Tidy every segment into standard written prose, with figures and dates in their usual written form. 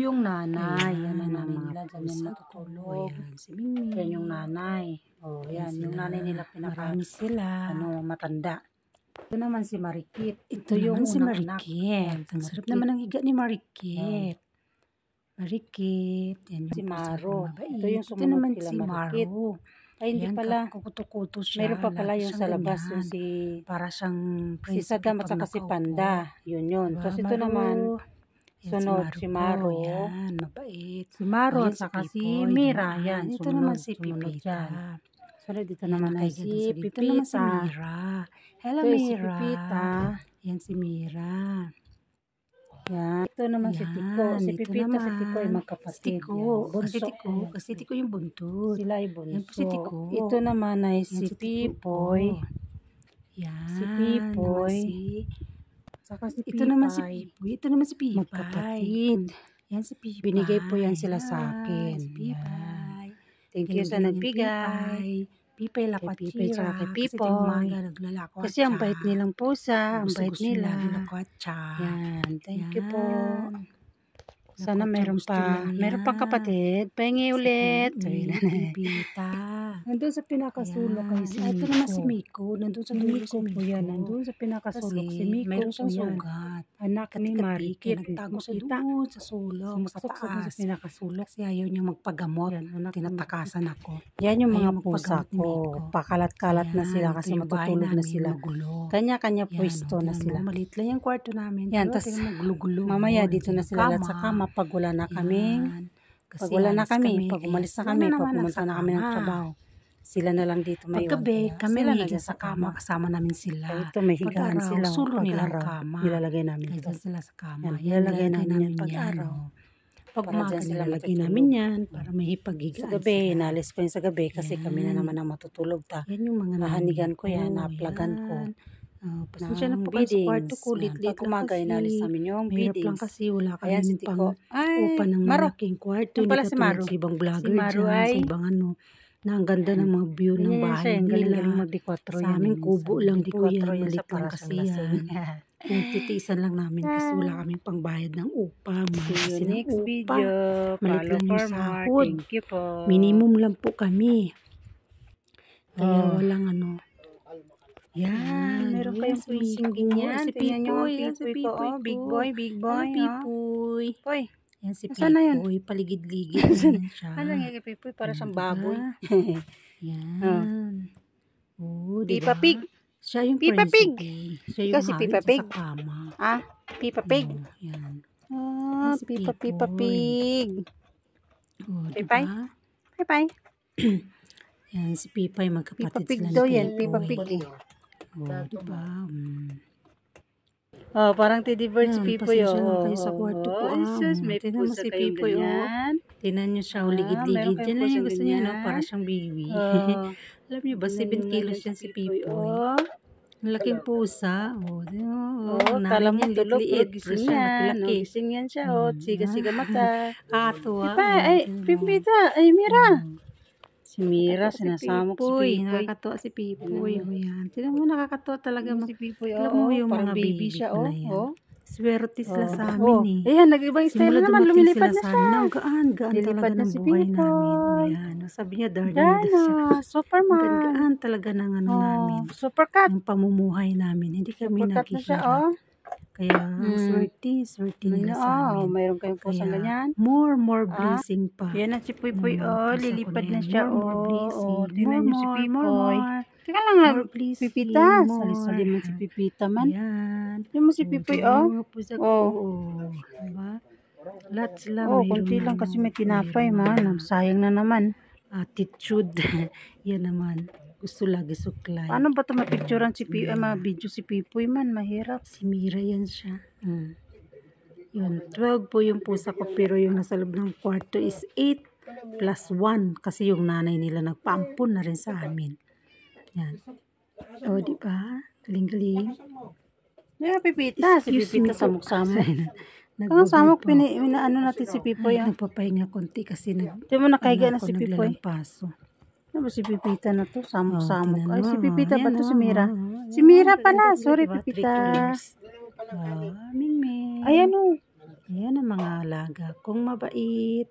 Yung nanay, yan ang nanay mga nila, dyan yung matutulog. Yan, si Mimi. Yan yung nanay. Oh, yan, yung nanay nila Marami sila. matanda. Ito naman si Marikit. Ito yung si Marikit. Ang sarap naman ang higa ni Marikit. Marikit. Yan yung si Maro. Ito yung sumunod kila Marikit. Ay, hindi pala. Kukuto siya. Meron pa pala yung sa labas. Yung para siyang si Saddam at saka si Panda. Yun. Tapos ito naman, sunod si Maro. Yan, mabait. Si Maro at saka si Mira. Yan, ito naman si Pipita. Sunod dito naman ay si Pipita. Ito naman si Mira. Hello, Mira. Yan si Mira. Yan. Ito naman si Tiko. Si Pipita, si Tiko ay magkapatid. Kasi Tiko yung buntot. Sila ay bunso. Yan po si Tiko. Ito naman ay si Pipoy. Yan. Si Pipoy. Saka si Ito naman si Pipoy. Ito naman si Pipay. Magkapatid. Yan si Pipay. Binigay po yan sila sa akin. Si Pipay. Thank you sa nagbigay. Pipay Lakwatsira. Kay Pipoy. Kasi ang bait nilang pusa. Ang bait nila. Yan. Thank you po. Sana meron pang kapatid. Pahingi ulit. Nandun sa pinakasulok kay si Miko. Ito naman si Miko. Nandun sa dulo si Miko. Nandun sa pinakasulok si Miko. Meron siyang sugat. Anak ni Marikit. Nagtago siya doon sa sulok. Sa taas. Sa pinakasulok. Kasi ayaw niya magpagamot. Tinatakasan ako. Yan yung mga pusa ko. Pakalat-kalat na sila kasi matutulog na sila. Kanya-kanya pwesto na sila. Maliit lang yung kwarto namin. Yan, tas mamaya dito na sila lahat sa kama pag wala na kami. Pag wala na kami, pag umalis na kami, pag pumunta na kami ng trabaho. Sila na lang dito may paggabi, kami higa sa kama, kasama namin sila. Ito may higaan sila. Sulo nila ang kama. Nilalagay namin ito. Sila sa kama. Nilalagay namin yan pag-araw. Pag umaga nilalagay namin yan para may hipaghigaan. Sa gabi, inalis ko yun sa gabi kasi kami na naman ang matutulog ta. Yan yung mga nahanigan ko yan, naplagan ko. Pasensya na po kayo sa kwarto ko. Pag umaga, inalis namin yung biddings. Lang kasi wala kami pang upa ng malaking kwarto. Yung pala si Maro. Sa ibang vlogger dyan, sa ibang ano. Na ang ganda ng mga view ng bahay nila. Sa aming kubo lang po yan. Maliit lang kasi yan. Kung titiisan lang namin kasi wala kaming pangbayad ng upa. See you next video. Maliit lang yung sahod. Thank you po. Minimum lang po kami. Kaya walang ano. Yan, meron kayong puising yan. Tingnan nyo ang Pipoy po. Big boy. Pipoy. Yan si Saan na yan? Pipoy, paligid-ligid na siya. Ano nga kay Pipoy? Para siyang baboy. Yan. Pipa Pig. Siya yung Pipa Pig. Siya yung si Pipa Pig. Sa kama. Pipa Pig. Yan. Pipa Pig. Pipay? Pipay. Yan, si Pipay, magkapatid Pipa Pig sila. daw yan, Pipa Pig. Diba? Parang teddy bird si Pipoy. Kayo sa kwarto ko. May pusa si Pipoy. Tinan nyo siya, ligid-ligid. Yan lang yung gusto niya, no? Para siyang baby. Alam niyo ba, 7 kilos yan si Pipoy. Malaking pusa. Kala mo tulog. Gising yan siya. Siga-siga mata. Tuwa. Pipita. Ay, Mira. Si Mira, sinasamok si Pipoy. Nakakatuwa si Pipoy. Tignan mo, nakakatuwa talaga. Si Pipoy, alam mo yung mga baby siya, swerte sila sa amin eh. Ayan, nag-ibang style naman, lumilipad na siya. Ang gaan talaga ng buhay namin. Ayan, sabi niya, Dana, Superman. Gaan talaga ng ano namin. Supercat. Yung pamumuhay namin. Hindi kami naghihirap. Kaya, swerte nila sa amin. Mayroon kayong pusang ganyan. More blessing pa. Yan na si Pipoy, lilipad na siya, Tingnan niyo si Pipoy. Teka lang, Pipita. Sali-sali mo si Pipita man. Yan. Yan mo si Pipoy, Diba? Lahat sila. Kunti lang kasi may tinapay, man. Sayang na naman. Attitude. Yan naman. Gusto lagi suklay. Paano ba ito mapicturean si Pipoy? Video si Pipoy man, mahirap. Si Mira yan siya. Yun, 12 po yung pusa ko pero yung nasa loob ng kwarto is 8 plus 1 kasi yung nanay nila nagpaampun na rin sa amin. Yan. Diba? Galing-galing. Pipita. Si Pipita samok-samok. Ang samok, ano natin si Pipoy. Nagpapahinga konti kasi di mo nakahiga na si Pipoy. Paso. Ano ba si Pipita na to? Samok-samok. Ay, si Pipita ba to si Mira? Si Mira pala. Sorry, Pipita. Mingming. Ayan o. Ayan ang mga alaga kung mabait.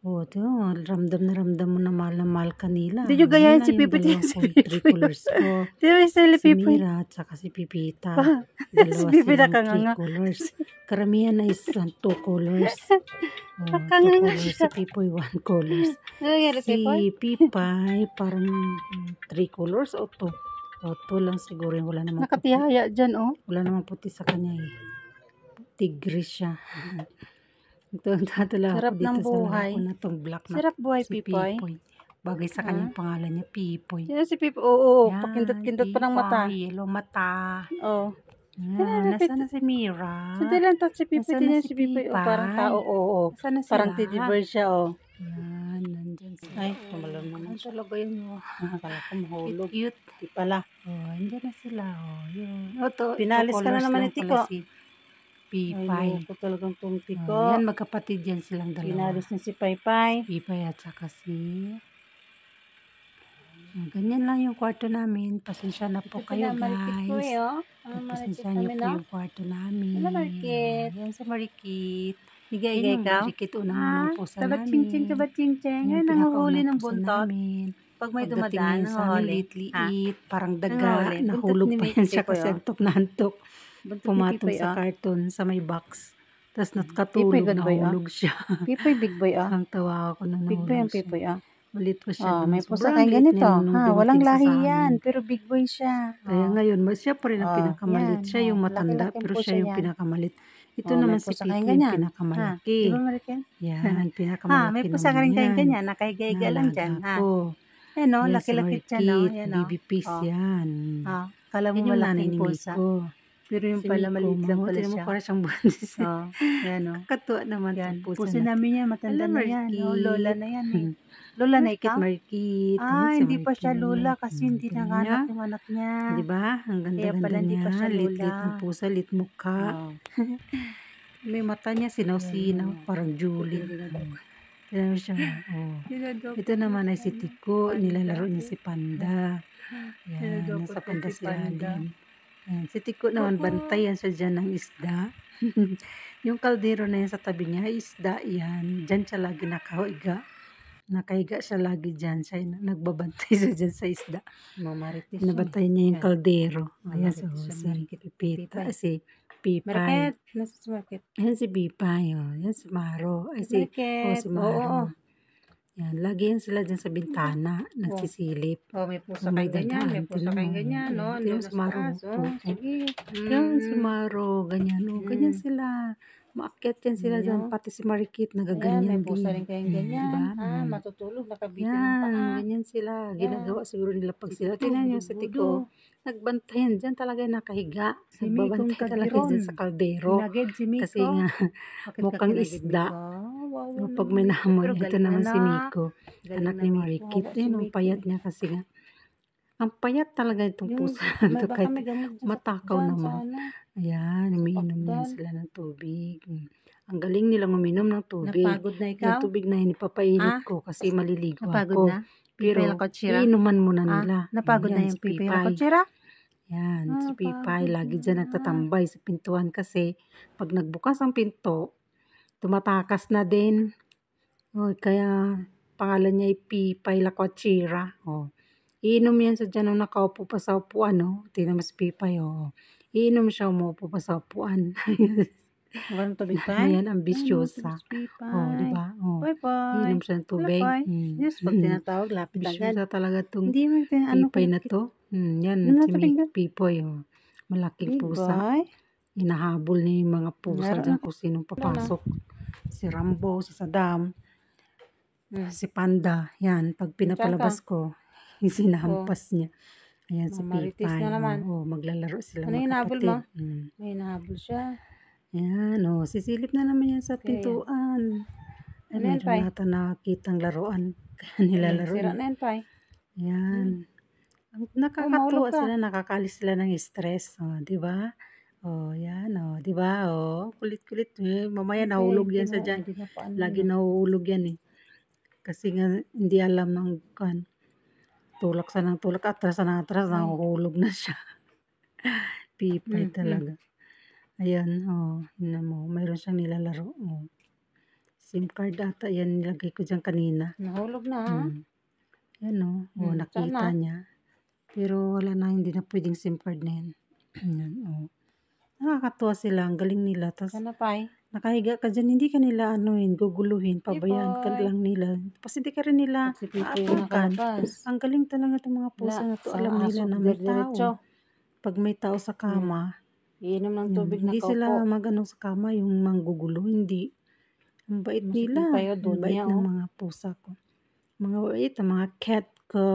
Oh, ito, ramdam mo na mahal kanila. Hindi nyo gayahin si Pipi. Pipi. Three colors ko. Di ba si Si Pipi? Mira at saka si Pipita. Dalawa Si Pipi silang nakanganga. 3 colors. Karamihan na is 2 colors. Oh, 2 Nakanganga colors. siya. Si Pipoy 1 colors. Ano nangyari Si si Pipi? Pipay parang 3 colors o 2. O 2 lang siguro. Wala namang puti. Nakatihaya dyan, oh. Wala namang puti sa kanya eh. Tigris siya. Ito ang tatala Sarap ako dito ng sa buhay. lako na itong black na Sarap buhay, si Pipoy. Bagay sa kanyang pangalan niya, Pipoy. Sino si Pipi? Oo, Yan, pakindot-kindot pa ng mata. Pipoy, yellow mata. Oh. Yan, nasaan na si Mira? Sandali lang, si Pipi. Nasaan Tingnan na si Pipi. Oh, parang tao. Oo. Nasaan na sila? Parang teddy bear siya, oh. Yan, nandyan sila. Ay, tumalon naman. Ang talaga yun, oh. Kala ko mahulog. Cute. Di pala. Oh, andyan na sila, oh. Yun. Oh, Pinalis ka na naman ni Tiko. Si Ay, Pipay. loko talagang tong Tiko. Oh, yan, magkapatid yan silang dalawa. Pinalis niya si Paypay. Pipay at saka si... Ganyan lang yung kwarto namin. Pasensya na po kayo, Marikit ko guys. oh. Pasensya niyo po yung kwarto namin. Ano, Marikit? Yan sa Marikit. Higay-higay Yan ka? yung Marikit, unang pusa namin. Tabat-ching-ching. Yan, Yan, nanguhuli ng pinakaunang pusa buntot. namin. Pag may Pagdating dumadaan, niya sa amin, nanguhuli. liit-liit, parang daga, Nanguhuli. Buntot nahulog ni pa May yan siya Pipoy, kasi oh. antok na antok. Pumatong sa karton, sa may box. Tapos nakatulog, Pipoy, good boy, nahulog siya. Pipoy, big boy, ah. Ang tawa ako na Big boy ang nahulog siya. Pipoy, ah. Malit pa siya. May pusa Sobrang kayong liit ganito. niya nung Ha, walang dumating siya lahi sa amin. yan. Pero big boy siya. Kaya ngayon, siya pa rin ang pinakamalit. yan. Siya yung matanda, Laki-laking pero pusa siya yung yan. pinakamalit. Ito May naman si pusa Pipi kayong yung ganyan. pinakamalaki. Di ba, Mariken? Yan, pinakamalaki May pusa ka rin kayong ganyan. Nakahiga-higa lang dyan. Ha? Ko. Ayan, no? Yan, Laki-laki si dyan, no? Marikit, Yan, no? baby piece Oh. yan. Kala mo Yan yung nanay malaking ni pusa. Miko. Pero yung Si pala Miko, maliit lang pala tingnan mo siya. parang siyang buntis. Yan, no? Katuwa naman Yan. ang pusa Puso na. namin yan. Matanda Alam, na yan. Marikit. No? Lola na yan, eh. Lola na ikaw? Marikit. Hindi pa siya lola kasi hindi nanganak yung anak niya. Di ba? Ang Kaya pala ganda-ganda hindi niya. pa siya lola. Lit-lit ng pusa, lit mukha. May mata niya sinaw-sinaw, parang Julie. Tignan mo siya. Oh. Ito naman ay si Tiko, nilalaro niya si Panda. Yan, nasa Panda sila din. Yan. Si Tiko naman, bantayan siya dyan ng isda. Yung kaldero na yan sa tabi niya, isda yan. Dyan siya lagi nakahiga. Nakahiga siya lagi dyan. Siya nagbabantay siya dyan sa isda. Mamaritis. Nabantayan niya yung kaldero. Ayan, so, Marites si Pipita, si Pipay. Market. Nasa si Market. Ayan si Pipay, oh. Ayan si Maro. Ay, si, Market. si Maro. Yan, lagi yan sila dyan sa bintana, nagsisilip. May pusa May kayong ganyan. May dadaan, pusa tingnan kayong mo. ganyan. No? Tingnan mo si Maro. Sige. Yan, si Maro, ganyan. Oh, ganyan sila. Maakyat yan sila Ano? dyan. Pati si Marikit, Ayan, nagaganyan may din. pusa rin kayong ganyan. Diba? Matutulog. Nakabitin ng Yan, paa. ganyan sila. Ginagawa siguro nila pag sila. Tiko, Tingnan nyo si budo. Tiko. Nagbantayan dyan talaga nakahiga. Si Mikong Nagbabantay talaga Kagiron. dyan sa kaldero. Pinagid si Miko. Kasi nga, mukhang isda. Pag may nahamoy, ito naman si Miko. Anak ni Marikit. Yun, ang payat niya kasi nga. Ang payat talaga itong pusa. Ito kahit matakaw naman. Ayan, umiinom yan sila ng tubig. Ang galing nilang uminom ng tubig. Napagod na ikaw? Yung tubig na inipapainit ko kasi maliligo Napagod ako. na? Pero Pipay Lakotsira? iinuman muna nila. Napagod na Ayan, yung si Pipay Pipay. Lakotsira? Yan, si Pipay. pagod Lagi na. dyan nagtatambay sa pintuan kasi pag nagbukas ang pinto, tumatakas na din. O, kaya pangalan niya ay Pipay Lakotsira. O, iinom yan sa dyan nung nakaupo pa sa upuan. O. Tingnan mo si Pipay. O. Iinom siya, umupo pa sa upuan. Walang tubig pa? Ayan, ambisyosa. O, di ba? O, Bye-bye. iinom siya ng tubig. Bye-bye. Mm. Yes, pag tinatawag, lapit agad. Ambisyosa talaga itong Hindi mo ano Pipay na to. Yan, Ano si to, tingnan? Pipoy. Oh. Malaking pusa. Inahabol niya yung mga pusa Meron dyan kung sinong papasok. Si Rambo, si Saddam, si Panda. Yan, pag pinapalabas ko, sinahampas niya. Ayan, si Mamaritis Pipay. na naman. Oh, maglalaro sila Ano yung nahabol magkapatid. mo? May nahabol siya. Ayan, oh, sisilip na naman yan sa pintuan. Ay, Ano yan, meron Pai? nata nakitang laruan. Kaya nilalaro Sira niya. na yan, Pai. Yan. Ang nakakatuwa mahulog ka. sila, nakakalis sila ng stress, oh, 'di ba? Oh, 'yan, oh, 'di ba? Oh, kulit-kulit. Mamaya nahulog yan sa diyan. Lagi nahuhulog yan eh. Kasi nga hindi alam ng kan. Tulak sa ng tulak, atras sa ng atras, nahuhulog na siya. Pipay talaga. Ayan, yun mo. Mayroon siyang nilalaro. SIM card ata. Yan, nilagay ko dyan kanina. Nahulog na. Yan nakita niya. Pero wala na, hindi na pwedeng SIM card na yan. Yan, nakakatuwa sila. Ang galing nila. Tapos, nakahiga ka dyan, hindi ka nila guguluhin. Pabayaan ka lang nila. Tapos hindi ka rin nila aapukan. Ang galing talaga itong mga pusa na to. Alam nila na may tao. Pag may tao sa kama, iinom ng tubig na hindi sila sa kama, yung manggugulo. Hindi. Ang bait nila. Ang bait ng mga pusa ko. Mga bait, ang mga cat ko.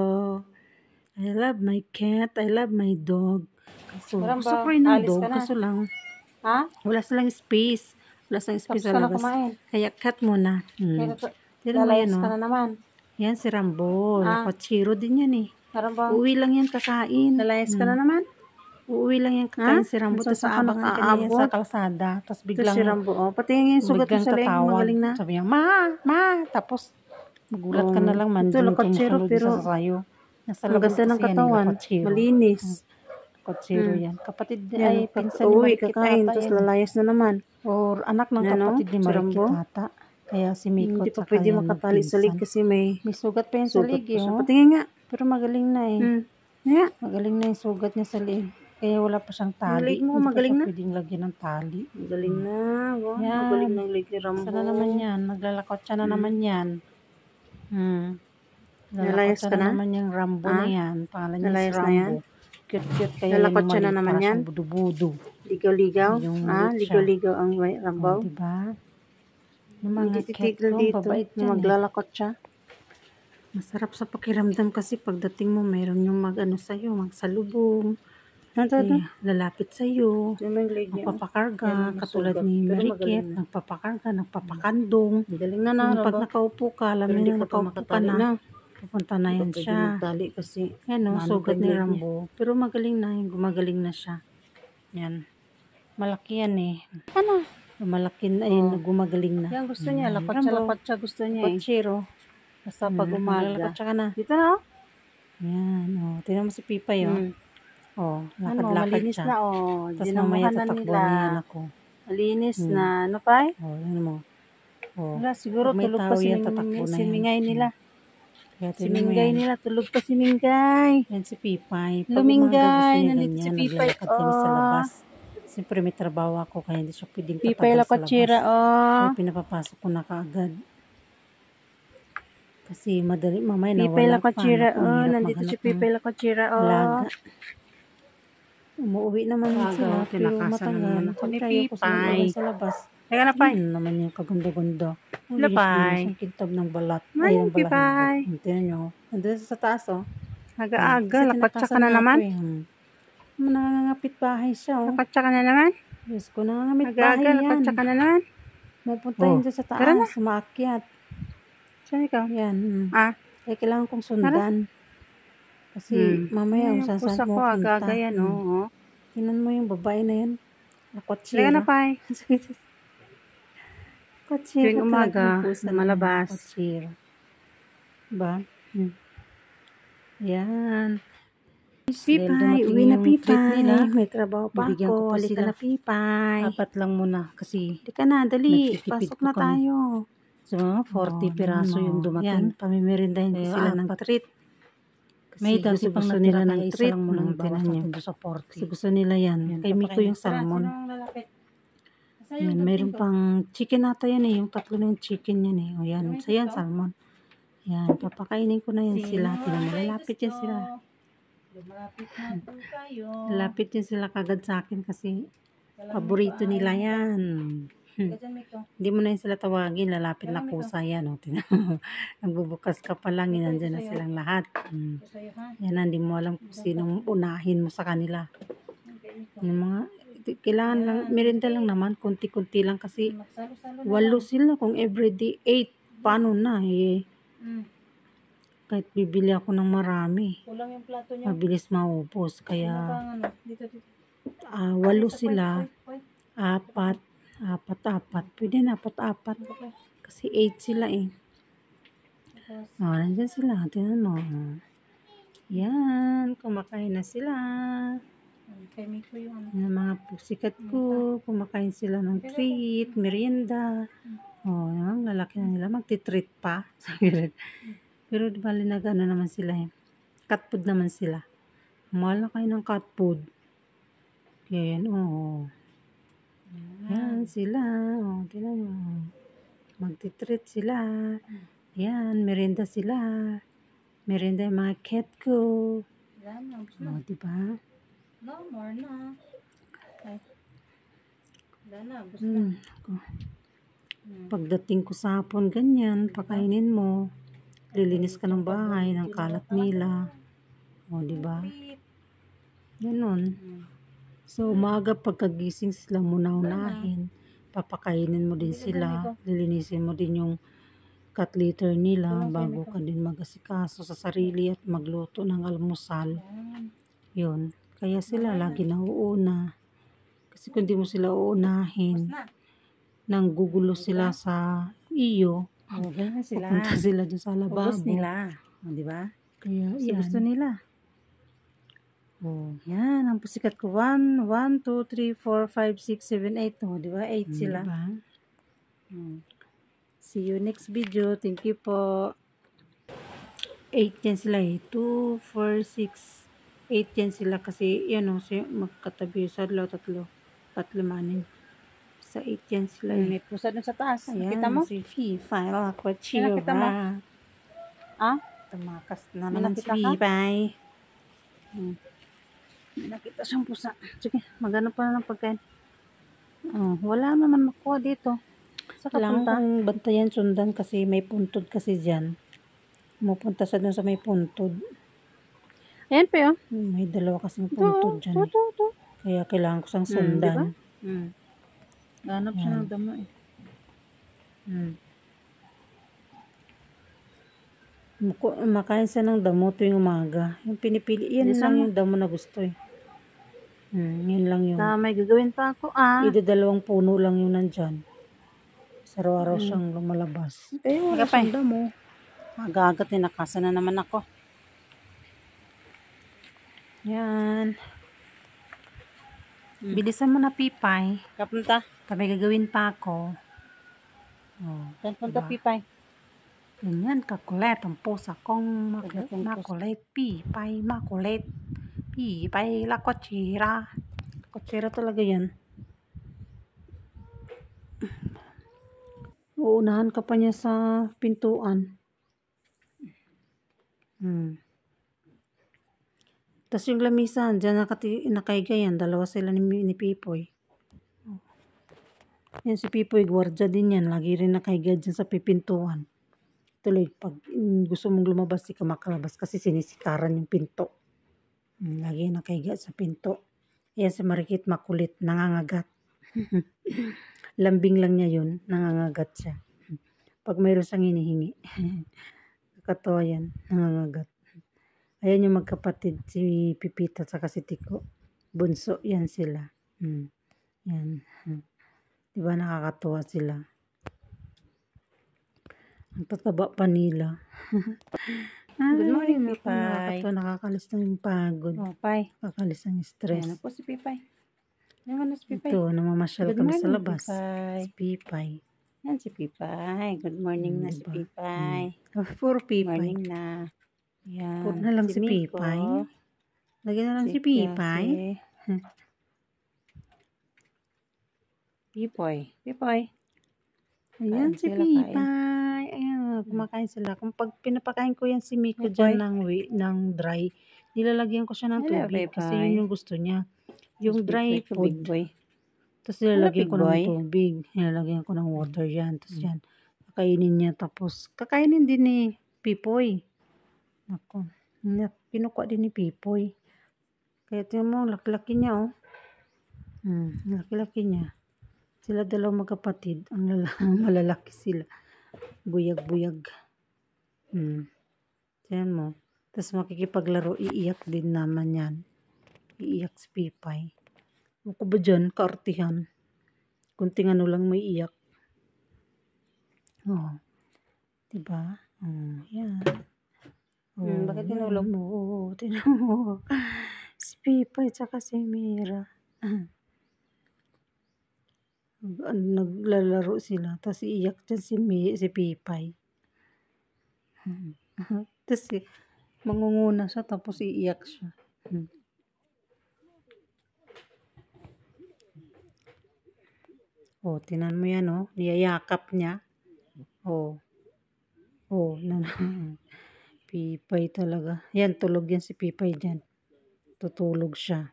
I love my cat. I love my dog. Kaso, gusto ko rin ng dog. Kaso lang, wala silang space. Wala silang space sa labas. Kaya cat muna. Lalayas ka na naman. Yan si Rambo. Lakotsiro din yan eh. Uwi lang yan kakain. Lalayas ka na naman. Uuwi lang yan kakain si Rambo. Tapos aabangan ka niya sa kalsada. Tapos biglang si Rambo. Patingin yung sugat sa leg. Magaling na. Sabi niya, ma. Tapos magulat ka na lang. Mandun yung tumusulog sa sayo. Ang ganda ng katawan. Malinis. Kotsiro yan. Kapatid ay pinsan ni Marikit kakain. Tapos lalayas na naman. Or anak ng kapatid ni Marikit ata. Kaya si Miko. Hindi pa pwede makatali sa leg kasi may sugat pa yan sa leg. Patingin nga. Pero magaling na eh. Magaling na yung sugat niya sa leg. Kaya wala pa siyang tali. Magaling na. Pwedeng lagyan ng tali. Magaling na. Magaling ng leg ni Rambo. Sana naman yan. Naglalakot siya na naman yan. Nalayas ka na? naman yung Rambo na yan. Pangalan niya si Rambo. Cute-cute kaya nalakot siya na naman yan. Budu-budu. Ligaw-ligaw? Ligaw-ligaw ang Rambo? Diba? Yung mga titigil dito. Maglalakot siya. Masarap sa pakiramdam kasi pagdating mo mayroon yung sa'yo, magsalubong. Lalapit sa'yo. Magpapakarga. Katulad ni Marikit. Nagpapakarga, nagpapakandong. Galing na pag nakaupo ka, alam niyo na nakaupo ka na. Pupunta na yan siya. Kasi yan sugat ni Rambo. Pero magaling na, gumagaling na siya. Yan. Malaki yan eh. Malaki na gumagaling na. Yan gusto niya, lapat siya gusto niya eh. Kotsiro. Basta pag umaga. Lapat siya ka na. Dito na Yan tingnan mo si Pipay lakad-lakad malinis siya. Na tapos mamaya tatakbo na yan ako. Malinis na. Ano pa eh? Yan mo. Wala, siguro tulog pa si Mingay nila. Si Mingay nila, tulog pa si Mingay. Yan si Pipay. Lumingay, nandito si Pipay. Sa labas. Siyempre may trabaho ako kaya hindi siya pwedeng tatagal sa labas. Pipay Lakotsira, Kaya pinapapasok ko na kaagad. Kasi madali, mamaya nawala pa. Pipay Lakotsira, nandito si Pipay Lakotsira, Laga. Umuwi naman sila. Tinakasan naman ako ni Pipay. Sa labas. Teka na, Pay. Naman yung kaganda-ganda. Wala, Pay. Ang kintab ng balat. Ay, Pipay. Tingnan nyo. Nandun sa taas, Aga-aga, lakotsa ka na naman. Nangangapit bahay siya, Lakotsa ka na naman? Diyos ko, nangangapit bahay yan. Lakotsa ka na naman? Mapunta yun dyan sa taas, maakyat. Saan ikaw? Yan. Kailangan kong sundan. Kasi mamaya, saan mo punta. Aga-aga yan, Tingnan mo yung babae na yan. Lakotsira. Lega na, Pay. Kotsira. Tuwing umaga, malabas. Kotsira. Diba? Yan. Pipay, uwi na Pipay. May trabaho pa ako. Halika na Pipay. Apat lang muna kasi. Halika na, dali. Pasok na tayo. So, 40 piraso yung dumating. Yan, pamimirindahin sila ng treat. May dati pang natira ng treat. Lang muna bawas natin doon sa 40. Kasi gusto nila yan. Kay Miko yung salmon. Yan, mayroon pang chicken ata yan eh. Yung tatlo na yung chicken yan eh. O yan, so yan, salmon. Yan, papakainin ko na yan sila. Lalapit yan sila. Lalapit yan sila kagad sa akin kasi paborito nila yan. Hindi mo na yun sila tawagin. Lalapit na kusa yan. Nagbubukas ka pa lang. Nandyan na silang lahat. Yan, hindi mo alam kung sinong unahin mo sa kanila. Yung mga kailangan lang, merinda lang naman, kunti-kunti lang kasi 8 sila kung everyday 8, paano na eh. Kahit bibili ako ng marami, kulang yung plato niya. mabilis maubos, kaya 8 sila, 4, pwede na 4, kasi 8 sila eh. Nandyan sila, tingnan mo. Yan, kumakain na sila. Yung mga pusikat ko, kumakain sila ng treat, merienda. Oh, yung lalaki na nila, magti-treat pa. Pero di bali nag-ano naman sila eh. Cat food naman sila. Mahal na kayo ng cat food. Kaya yan, oh. Yan sila. Oh, tinan mo. Magti-treat sila. Yan, merienda sila. Merienda yung mga cat ko. Oh, diba? No, more na. Ay. Dana, Ako. Pagdating ko sa hapon, ganyan, pakainin mo. Lilinis ka ng bahay, ng kalat nila. O, diba? Ganon. So, umaga pagkagising sila muna-unahin. Papakainin mo din sila. Lilinisin mo din yung cat litter nila bago ka din mag-asikaso sa sarili at magluto ng almusal. Yun. Kaya sila lagi nauuna. Kasi kung di mo sila uunahin, nanggugulo sila sa iyo. Pupunta sila dun sa lababo. ubos nila. O, diba? Kaya Kasi yan. gusto nila. Oh. Yan, ang pusikat ko. 1, 2, 3, 4, 5, 6, 7, 8. O, diba? 8 sila. Diba? See you next video. Thank you po. 8 yan sila eh. 2, 4, 6, 8 yan sila kasi yan o, magkatabi sa dalaw, tatlo, 6. Sa 8 yan sila eh. May pusa dun sa taas. Ayan, Nakita mo? si Fifay. Aquachira. Nakita mo? Ah? Tumakas na May naman si nakita ka? Fifay. May nakita siyang pusa. Sige, magano pa na ng pagkain. Oh, wala naman makuha dito. Sa Kailangan kapunta. kong bantayan, sundan kasi may puntod kasi dyan. Pumunta sa dun sa may puntod. Ayan pa yun. May dalawa kasing puntod dyan eh. Ito. Kaya kailangan ko sang sundan. Ganap siya ng damo eh. Makain siya ng damo tuwing umaga. Yung pinipili, yan Yes, lang yung damo na gusto eh. Yun lang yung. May gagawin pa ako Dalawang puno lang yung nandyan. Araw-araw siyang lumalabas. Okay, wala siyang damo. Aga-aga tinakasan na naman ako. Yan. Bilisan mo na, Pipay. Kapunta. May gagawin pa ako. Oh, Kapunta, Pipay. ganyan, kakulit. Ang pusa kong makulit. Pipay, makulit. Pipay, lakotsira. Lakotsira talaga yan. Uunahan ka pa niya sa pintuan. Tapos yung lamisan, dyan nakaiga yan. Dalawa sila ni Pipoy. Yan si Pipoy, gwardya din yan. Lagi rin nakaiga dyan sa pipintuan. Tuloy, pag gusto mong lumabas, di ka makalabas kasi sinisikaran yung pinto. Lagi nakaiga sa pinto. Yan si Marikit, makulit, nangangagat. Lambing lang niya yun, nangangagat siya. Pag mayroon siyang hinihingi. Kakatawa yan, nangangagat. Ayan yung magkapatid, si Pipita at si Tiko. Bunso, yan sila. Yan. Diba nakakatuwa sila? Ang tataba pa nila. Good morning, Pipay. Nakakalis na yung pagod. Oh, Pai. Nakakalis ng stress. Ayan po si Pipay. Naman na si Pipay. Ito, namamasyal Good kami morning, sa labas. Pipay. Si Pipay. Yan si Pipay. Good morning na si Diba? Pipay. Puro Pipay. Morning na. Yan. Puro na lang si Miko. Pipay. Lagyan na lang si Pipay. Pipoy. Pipoy. Ayan Kain si sila, Pipay. Ayan, kumakain sila. Kung pag pinapakain ko yan si Miko dyan ng dry, nilalagyan ko siya ng Hello, tubig kasi Pipay. yun yung gusto niya. Yung dry Big food. boy. Tapos nilalagyan Big ko ng boy. tubig. Nilalagyan ko ng water yan. Tapos yan, kakainin niya. Tapos kakainin din ni Pipoy. Ako. Kinukuha din ni Pipoy. Kaya tingnan mo, laki-laki niya oh. Laki-laki niya. Sila dalawang magkapatid. Ang malalaki sila. Buyag-buyag. Tingnan mo. Tapos makikipaglaro, iiyak din naman yan. Iiyak si Pipay. Ako ba dyan, kaartihan? Kunting ano lang may iyak. Oh. Diba? Yan. Bakit tinulog? Oo, tinulog. Si Pipay tsaka si Mira. Naglalaro sila. Tapos iiyak dyan si Pipay. Tapos mangunguna siya tapos iiyak siya. Oh, tinan mo yan, oh. Niyayakap niya. Oh. Oh, Pipay talaga. Yan, tulog yan si Pipay dyan. Tutulog siya.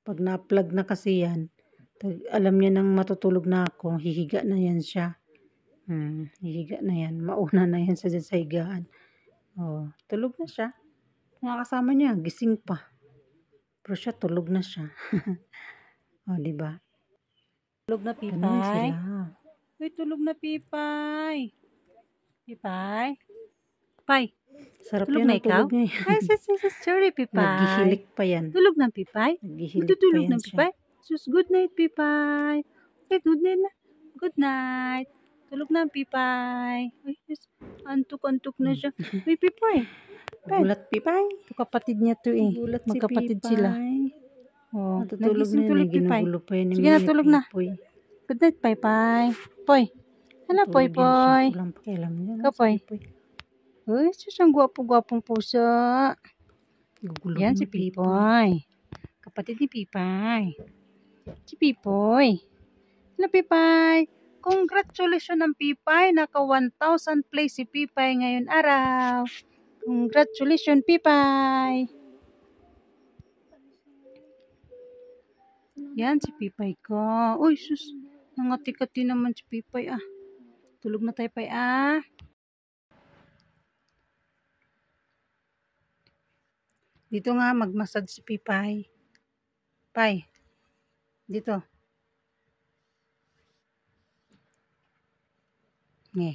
Pag na-plug na kasi yan, alam niya nang matutulog na ako, hihiga na yan siya. Hihiga na yan. Mauna na yan sa higaan. Oh, tulog na siya. Mga kasama niya, gising pa. Pero siya, tulog na siya. Oh, diba? Tulog na, Pipay. Uy, tulog na, Pipay. Pipay? Pipay? Sarap Tulog yan na ang ikaw? tulog niya. Ay, sorry, Pipay. Naghihilik pa yan. Tulog na, Pipay? Naghihilik pa Matutulog yan na, siya. Pipay? Sus, good night, Pipay. Okay, good night na. Good night. Tulog na, Pipay. Uy, antuk-antuk na siya. Uy, Pipay. Gulat Pipay. Ito kapatid niya to eh. Gulat si Magkapatid Pipay. sila. Oh, Natutulog nagising na tuloy, yun. Pipay. Ginugulo pa yun ni Sige na, tulog na. Pipoy. Good night, Pipay. Poy. Hala, Poy, Tulog yan siya. Poy. Walang pakialam niya. Ikaw, Poy. Uy, sus, ang gwapo-gwapong pusa. Gugulog Yan mo, si Pipoy. Kapatid ni Pipay. Si Pipoy. Hala, Pipay. Congratulations ang Pipay. Naka 1,000 plays si Pipay ngayon araw. Congratulations, Pipay. Yan si Pipay ko. Uy, sus. Nangati-kati naman si Pipay ah. Tulog na tayo, Pay ah. Dito nga magmasad si Pipay. Pay. Dito.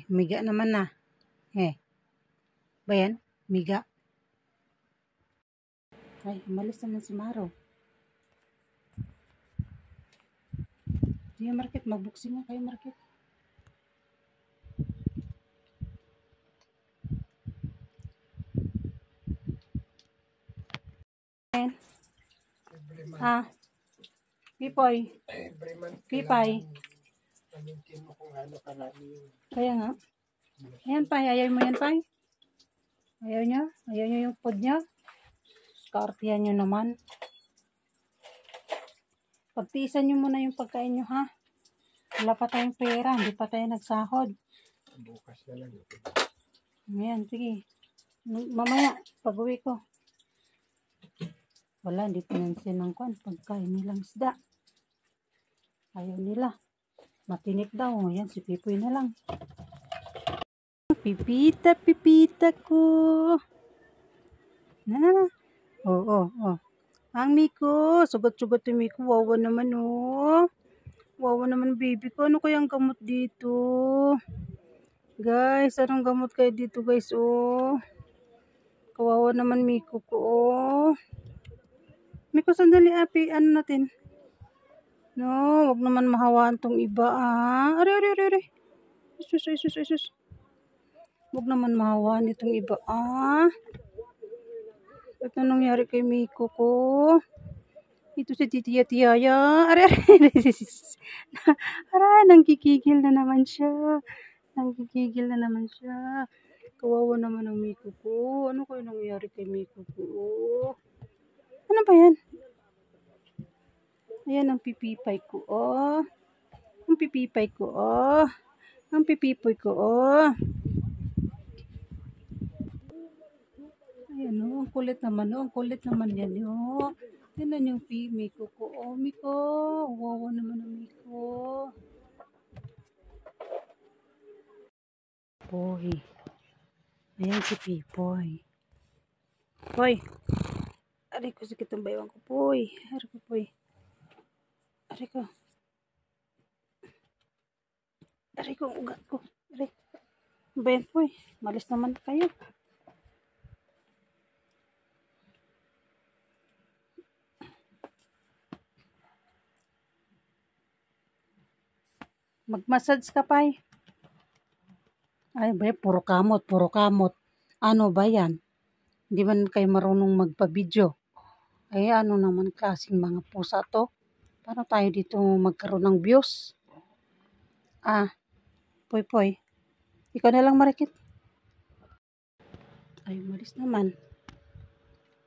Miga naman na. Bayan, miga. Ay, umalis naman si Maro. Kayo market, magbuksing nga kayo market. Pipoy. Pipay. Kaya nga. Ayan pa, ayaw mo yan pa. Ayaw niya yung food niya. Skartihan nyo naman. Pagtiisan nyo muna yung pagkain nyo ha. Wala pa tayong pera, hindi pa tayo nagsahod. Bukas na lang. Ayan, sige. Mamaya, pag-uwi ko. Wala, hindi pinansin ng pagkain nilang isda. Ayaw nila. Matinik daw. Ayan, si Pipoy na lang. Pipita, pipita ko. Na. Oh. Ang Miko. Sugot-sugot yung Miko. Wawa naman oh. Wawa naman baby ko. Ano kayang gamot dito? Guys, anong gamot kayo dito guys oh? Kawawa naman Miko ko oh. Miko, sandali api. Ano natin? No, wag naman mahawaan tong iba ah. Are. Isus. Wag naman mahawaan itong iba ah. At anong nangyari kay Miko ko? Ito si Tiyaya. Are. Aray, nangkikigil na naman siya. Kawawa naman ang Miko ko. Ano kayo nangyari kay Miko ko? Ano ba yan? Ayan ang pipipay ko, oh. Ang pipipay ko, oh. Ang pipipoy ko, oh. Ayan, oh. Ang kulit naman, oh. Ang kulit naman yan, oh. Tignan yung Miko ko, oh. Miko. Wawa naman ang Miko. Poy. Ayan si Pipoy. Poy. Aray ko, sakit ang baywang ko, Poy. Aray ko, Poy. Aray ko, ugat ko. Aray. Bayan po eh. Malis naman kayo. Mag-massage ka pa eh. Ay ba, puro kamot. Ano ba yan? Hindi man kayo marunong magpa-video. Ay, ano naman klaseng mga pusa to? Paano tayo dito magkaroon ng views? Poy Poy. Ikaw na lang marikit. Ay, malis naman.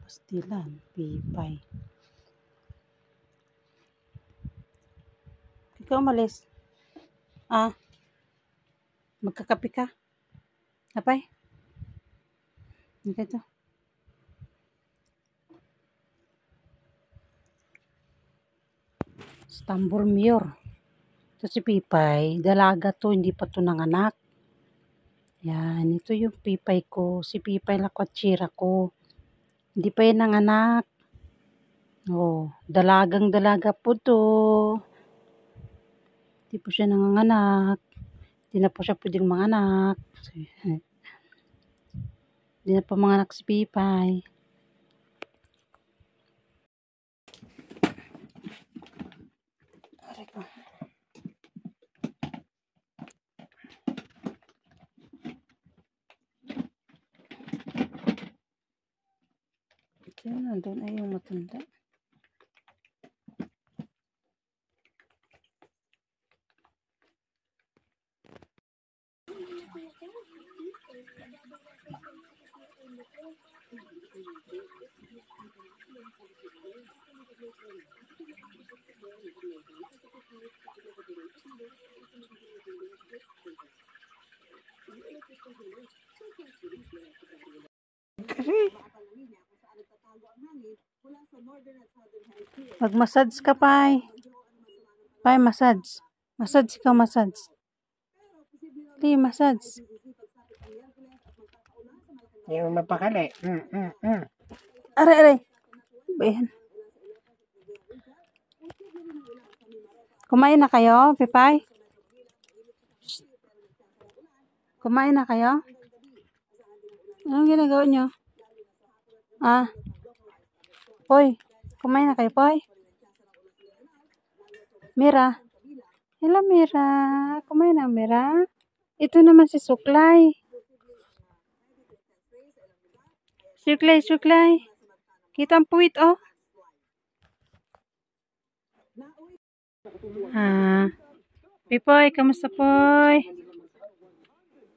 Pastilan, pipay. Ikaw malis. Magkakapi ka? Apay? Ito. Stambor Mayor. Ito si Pipay. Dalaga to, hindi pa to nanganak. Yan, ito yung Pipay ko. Si Pipay lakwatsyira ko. Hindi pa yan nanganak. Oh, dalagang dalaga po to. Hindi po siya nanganganak. Hindi na po siya pwedeng manganak. Hindi na po manganak si Pipay. Aray ko. Diyan, nandun ay yung matanda. Mag-massage ka, Pay. Pay, massage. Massage ka, massage. Di, massage. Yung mapakali. Aray, aray. Bayan. Kumain na kayo, Pipay? Kumain na kayo? Anong ginagawa nyo? Poy, kumain na kayo, Poy? Mira. Hello, Mira. Kumain na, Mira. Ito naman si Suklay. Suklay, Suklay. Kita ang puwit, oh. Pipay, kamusta, Poy?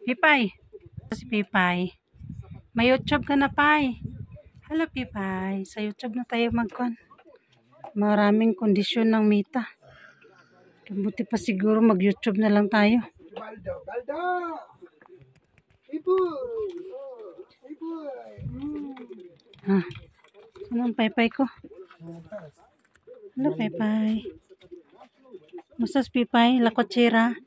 Pipay. Si Pipay. May YouTube ka na, Pay. Hello, Pipay. Sa YouTube na tayo magkuhan. Maraming kondisyon ng mita. Buti pa siguro mag-YouTube na lang tayo. Baldo! Iboy! Iboy! Ano ang Paypay ko? Hello, Paypay. Masas, Pipay? Lakotsira?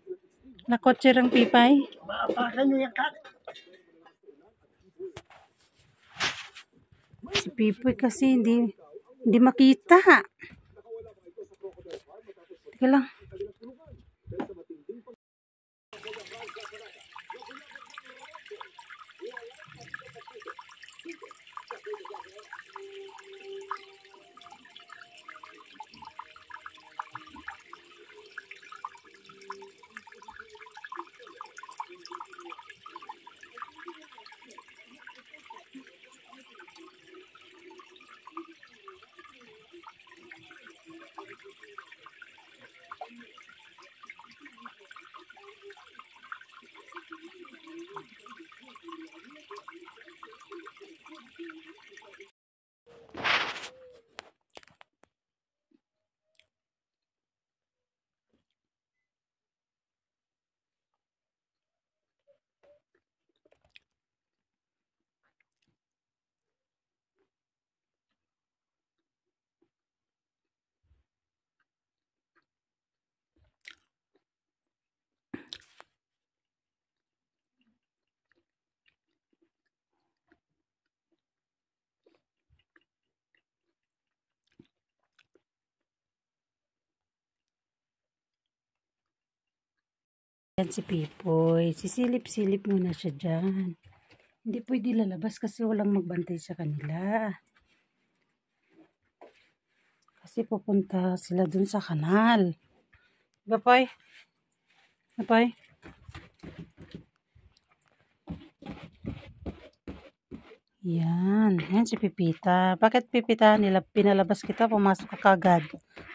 Lakotsirang Pipay? Maapakan nyo yung kat. Si Pipay kasi hindi makita. Teka lang. Yan si Pipoy. Sisilip-silip muna siya dyan. Hindi pwede lalabas kasi walang magbantay sa kanila. Kasi pupunta sila dun sa kanal. Diba, Poy? Poy? Yan. Yan si Pipita. Bakit Pipita? Pinalabas kita, pumasok ka kagad.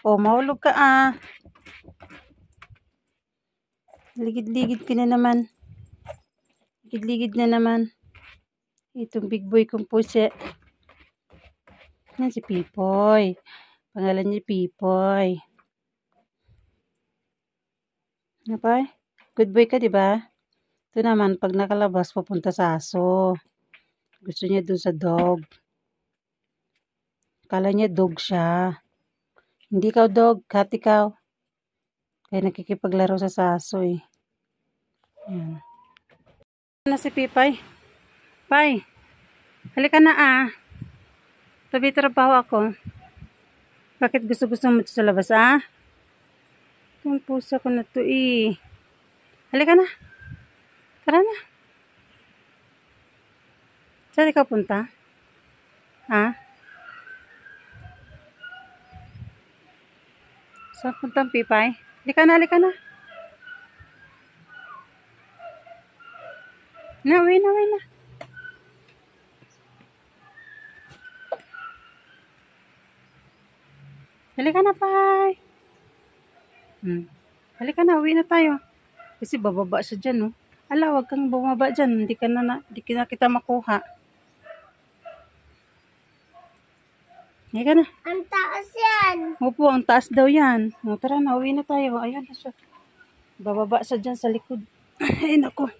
O, mahulog ka Ligid-ligid ka na naman. Ligid-ligid na naman. Itong big boy kong pusi. Yan si Pipoy. Pangalan niya Pipoy. Napay? Good boy ka, diba? Ito naman, pag nakalabas, pupunta sa aso. Gusto niya dun sa dog. Kala niya dog siya. Hindi ikaw dog, cat ikaw. Kaya nakikipaglaro sa aso eh. Yan. Na si Pipay. Pay, halika na Tabi trabaho ako. Bakit gusto mo sa labas Itong pusa ko na to Halika na. Tara na. Saan ikaw punta? Saan punta ang Pipay? Halika na. Uwi na. Halika na, Pay. Halika na, uwi na tayo. Kasi bababa siya dyan, no? Ala, wag kang bumaba dyan. Hindi na kita makuha. Halika na. Ang taas yan. Opo, ang taas daw yan. Tara na, uwi na tayo. Ayun na siya. Bababa siya dyan sa likod. Ay, nako.